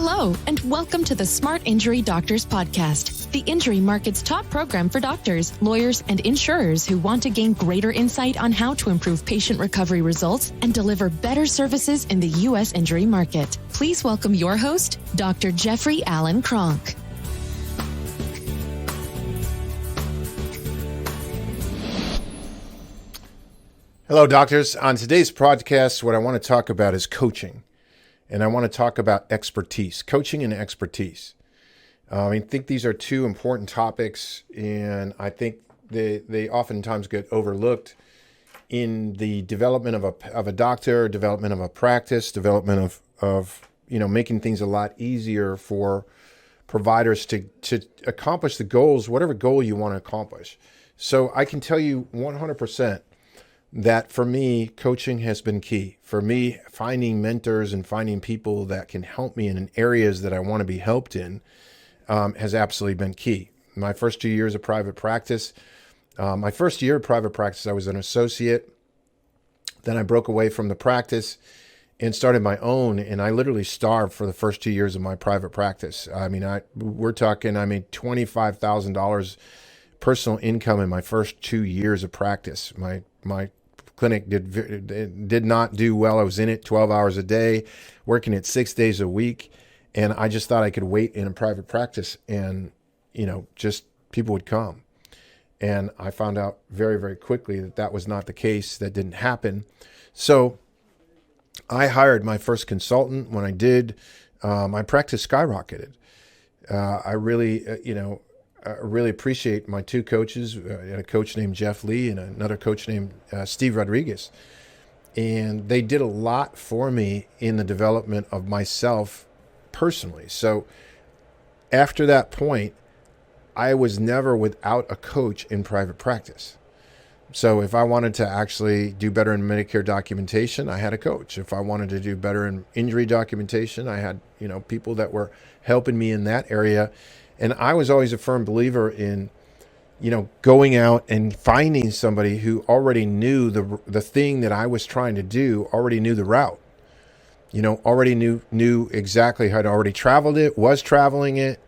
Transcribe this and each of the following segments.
Hello, and welcome to the Smart Injury Doctors Podcast, the injury market's top program for doctors, lawyers, and insurers who want to gain greater insight on how to improve patient recovery results and deliver better services in the U.S. injury market. Please welcome your host, Dr. Jeffrey Allen Kronk. Hello, doctors. On today's podcast, what I want to talk about is coaching. And I want to talk about expertise, coaching and expertise. I think these are two important topics, and I think they oftentimes get overlooked in the development of a doctor, development of a practice, development of making things a lot easier for providers to accomplish the goals, whatever goal you want to accomplish. So I can tell you 100% that for me, coaching has been key. For me, finding mentors and finding people that can help me in areas that I want to be helped in has absolutely been key. My first 2 years of private practice, my first year of private practice, I was an associate. Then I broke away from the practice and started my own, and I literally starved for the first 2 years of my private practice. I made $25,000 personal income in my first 2 years of practice. My clinic did not do well. I was in it 12 hours a day, working it 6 days a week. And I just thought I could wait in a private practice and, just people would come. And I found out very, very quickly that that was not the case. That didn't happen. So I hired my first consultant. When I did, my practice skyrocketed. I really, I really appreciate my two coaches, a coach named Jeff Lee and another coach named Steve Rodriguez. And they did a lot for me in the development of myself personally. So after that point, I was never without a coach in private practice. So if I wanted to actually do better in Medicare documentation, I had a coach. If I wanted to do better in injury documentation, I had, people that were helping me in that area. And I was always a firm believer in, going out and finding somebody who already knew the thing that I was trying to do, already knew the route, already knew exactly how to already traveled it, was traveling it,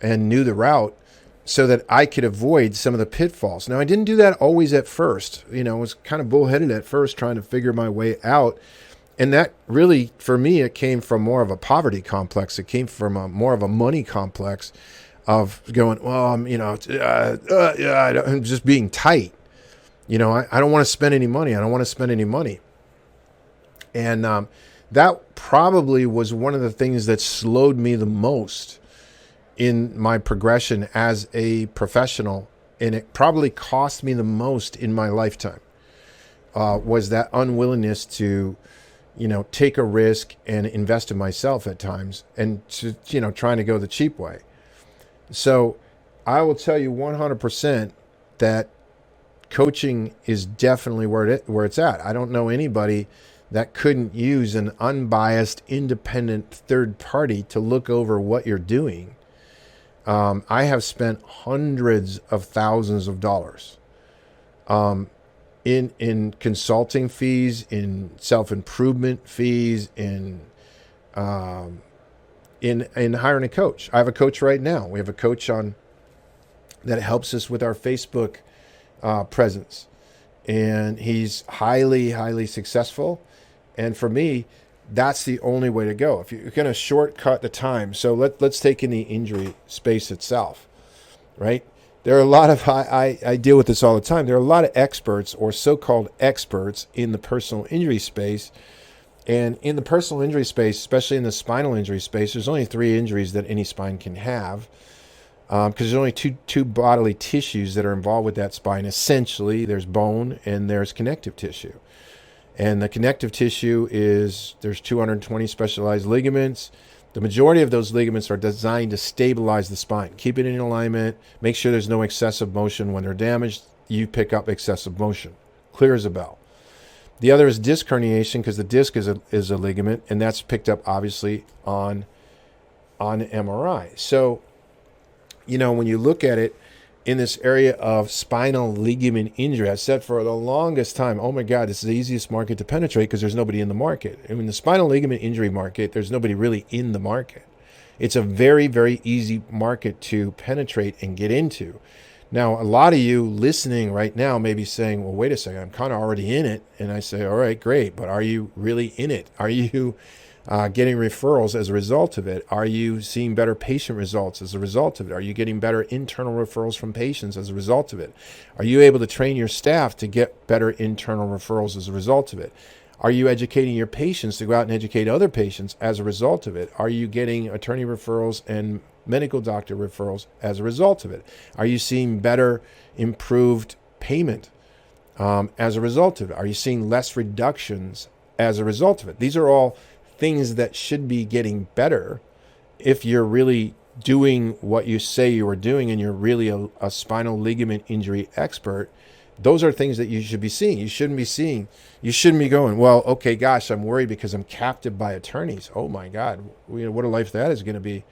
and knew the route so that I could avoid some of the pitfalls. Now, I didn't do that always at first. I was kind of bullheaded at first trying to figure my way out. And that really, for me, it came from more of a poverty complex. It came from more of a money complex of going, well, I'm just being tight. I don't want to spend any money. I don't want to spend any money. And that probably was one of the things that slowed me the most in my progression as a professional. And it probably cost me the most in my lifetime, was that unwillingness to, take a risk and invest in myself at times and to, trying to go the cheap way. So I will tell you 100% that coaching is definitely where it's at. I don't know anybody that couldn't use an unbiased, independent third party to look over what you're doing. I have spent hundreds of thousands of dollars in consulting fees, in self-improvement fees, in hiring a coach. I have a coach right now. We have a coach that helps us with our Facebook presence. And he's highly, highly successful. And for me, that's the only way to go. If you're going to shortcut the time. So let's take in the injury space itself, right? There are a lot of, I deal with this all the time. There are a lot of experts or so-called experts in the personal injury space. And in the personal injury space, especially in the spinal injury space, there's only 3 injuries that any spine can have, because there's only two bodily tissues that are involved with that spine. Essentially, there's bone and there's connective tissue. And the connective tissue there's 220 specialized ligaments. The majority of those ligaments are designed to stabilize the spine, keep it in alignment, make sure there's no excessive motion. When they're damaged, you pick up excessive motion. Clear as a bell. The other is disc herniation, because the disc is a ligament, and that's picked up obviously on MRI. So, when you look at it in this area of spinal ligament injury, I said for the longest time, oh my God, this is the easiest market to penetrate because there's nobody in the market. And in the spinal ligament injury market, there's nobody really in the market. It's a very, very easy market to penetrate and get into. Now, a lot of you listening right now may be saying, well, wait a second, I'm kind of already in it. And I say, all right, great. But are you really in it? Are you getting referrals as a result of it? Are you seeing better patient results as a result of it? Are you getting better internal referrals from patients as a result of it? Are you able to train your staff to get better internal referrals as a result of it? Are you educating your patients to go out and educate other patients as a result of it? Are you getting attorney referrals and medical doctor referrals as a result of it? Are you seeing better, improved payment as a result of it? Are you seeing less reductions as a result of it? These are all things that should be getting better if you're really doing what you say you are doing and you're really a spinal ligament injury expert. Those are things that you should be seeing. You shouldn't be going, well, okay, gosh, I'm worried because I'm captive by attorneys. Oh my God, what a life that is going to be.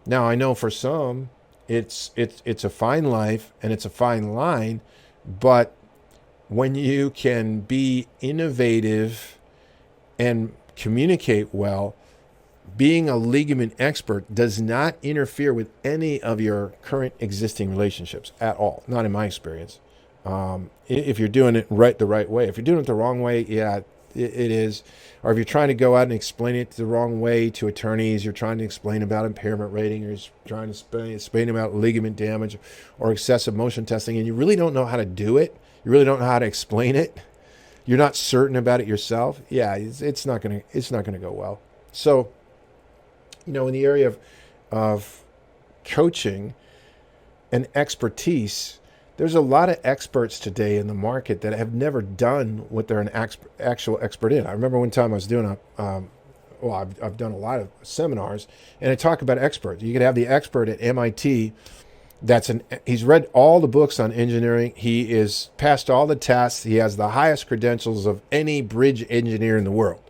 Now, I know for some, it's a fine life and it's a fine line, but when you can be innovative and communicate well, being a ligament expert does not interfere with any of your current existing relationships at all. Not in my experience. If you're doing it the right way. If you're doing it the wrong way, yeah, it is. Or if you're trying to go out and explain it the wrong way to attorneys, you're trying to explain about impairment rating, or you're trying to explain about ligament damage or excessive motion testing, and you really don't know how to do it, you really don't know how to explain it, you're not certain about it yourself, yeah, it's not gonna go well. So, in the area of coaching and expertise, there's a lot of experts today in the market that have never done what they're an actual expert in. I remember one time I was doing I've done a lot of seminars, and I talk about experts. You could have the expert at MIT he's read all the books on engineering. He is passed all the tests. He has the highest credentials of any bridge engineer in the world,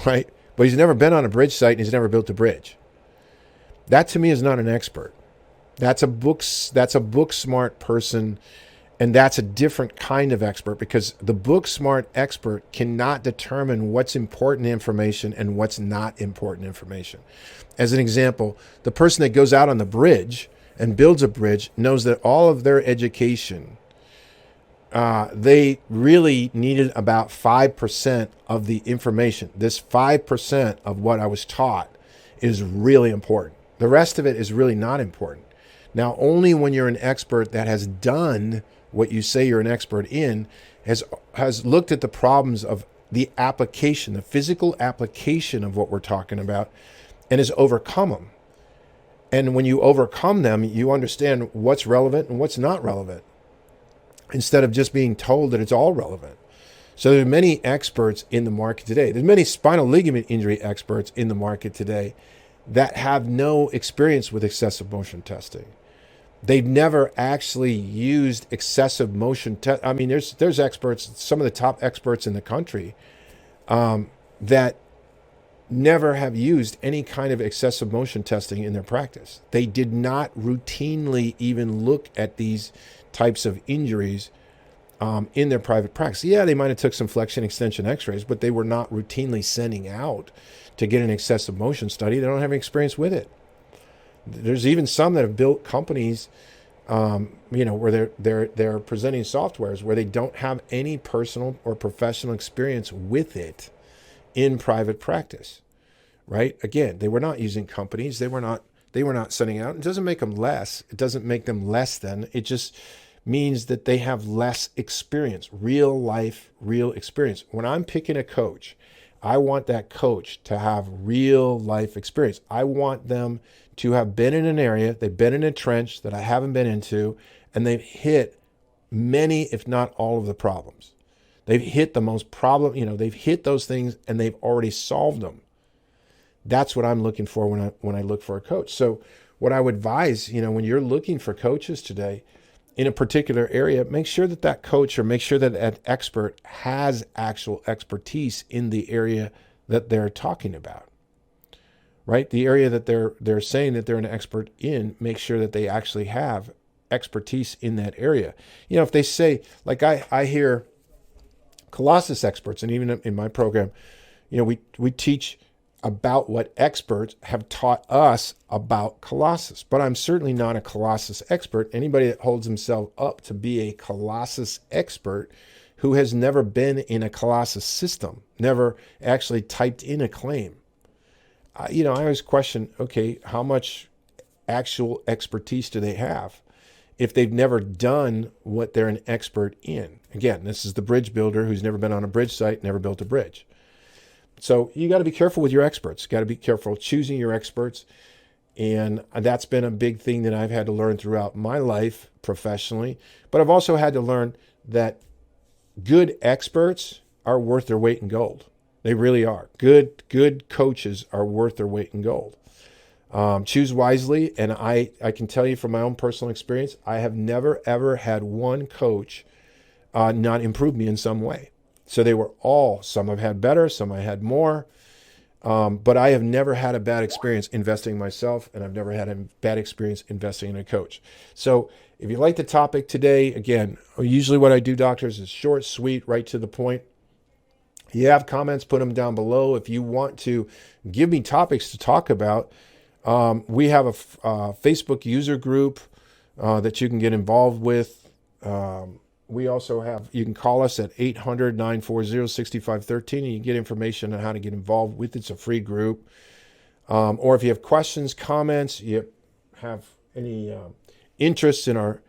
right? But he's never been on a bridge site and he's never built a bridge. That to me is not an expert. That's a book smart person, and that's a different kind of expert, because the book smart expert cannot determine what's important information and what's not important information. As an example, the person that goes out on the bridge and builds a bridge knows that all of their education, they really needed about 5% of the information. This 5% of what I was taught is really important. The rest of it is really not important. Now, only when you're an expert that has done what you say you're an expert in, has looked at the problems of the application, the physical application of what we're talking about, and has overcome them. And when you overcome them, you understand what's relevant and what's not relevant, instead of just being told that it's all relevant. So there are many experts in the market today. There's many spinal ligament injury experts in the market today that have no experience with excessive motion testing. They've never actually used excessive motion test. I mean, there's experts, some of the top experts in the country, that never have used any kind of excessive motion testing in their practice. They did not routinely even look at these types of injuries in their private practice. Yeah, they might have took some flexion extension x-rays, but they were not routinely sending out to get an excessive motion study. They don't have any experience with it. There's even some that have built companies, where they're presenting softwares where they don't have any personal or professional experience with it in private practice, right? Again, they were not using companies. They were not sending out. It doesn't make them less. It doesn't make them less than. It just means that they have less experience, real experience. When I'm picking a coach, I want that coach to have real life experience. I want them to have been in an area, they've been in a trench that I haven't been into, and they've hit many, if not all, of the problems. They've hit the most they've hit those things and they've already solved them. That's what I'm looking for when I look for a coach. So what I would advise, when you're looking for coaches today in a particular area, make sure that coach, or make sure that expert has actual expertise in the area that they're talking about. Right? The area that they're saying that they're an expert in, make sure that they actually have expertise in that area. If they say, like I hear Colossus experts, and even in my program, we teach about what experts have taught us about Colossus. But I'm certainly not a Colossus expert. Anybody that holds himself up to be a Colossus expert who has never been in a Colossus system, never actually typed in a claim. I always question, okay, how much actual expertise do they have if they've never done what they're an expert in? Again, this is the bridge builder who's never been on a bridge site, never built a bridge. So you got to be careful with your experts. Got to be careful choosing your experts. And that's been a big thing that I've had to learn throughout my life professionally. But I've also had to learn that good experts are worth their weight in gold. They really are. Good coaches are worth their weight in gold. Choose wisely. And I can tell you from my own personal experience, I have never, ever had one coach not improve me in some way. So they were all, some I've had better, some I had more. But I have never had a bad experience investing in myself, and I've never had a bad experience investing in a coach. So if you like the topic today, again, usually what I do, doctors, is short, sweet, right to the point. If you have comments, put them down below. If you want to give me topics to talk about, we have a Facebook user group that you can get involved with. We also have, you can call us at 800-940-6513 and you get information on how to get involved with it. It's a free group. Or if you have questions, comments, you have any interest in our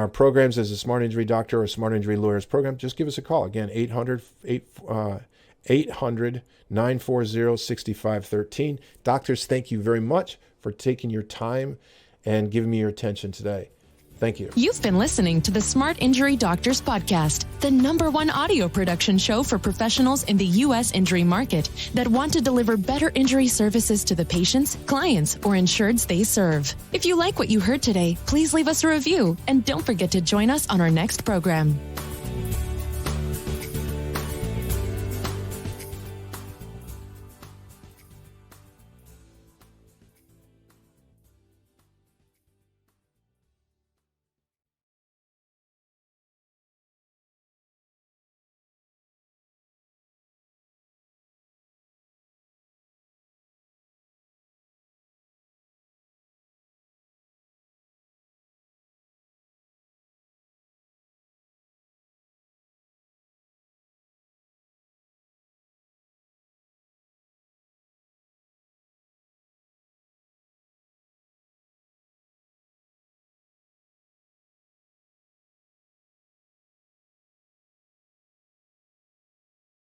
programs as a Smart Injury Doctor or Smart Injury Lawyers program, just give us a call. Again, 800-940-6513. Doctors, thank you very much for taking your time and giving me your attention today. Thank you. You've been listening to the Smart Injury Doctors Podcast, the #1 audio production show for professionals in the U.S. injury market that want to deliver better injury services to the patients, clients, or insureds they serve. If you like what you heard today, please leave us a review and don't forget to join us on our next program.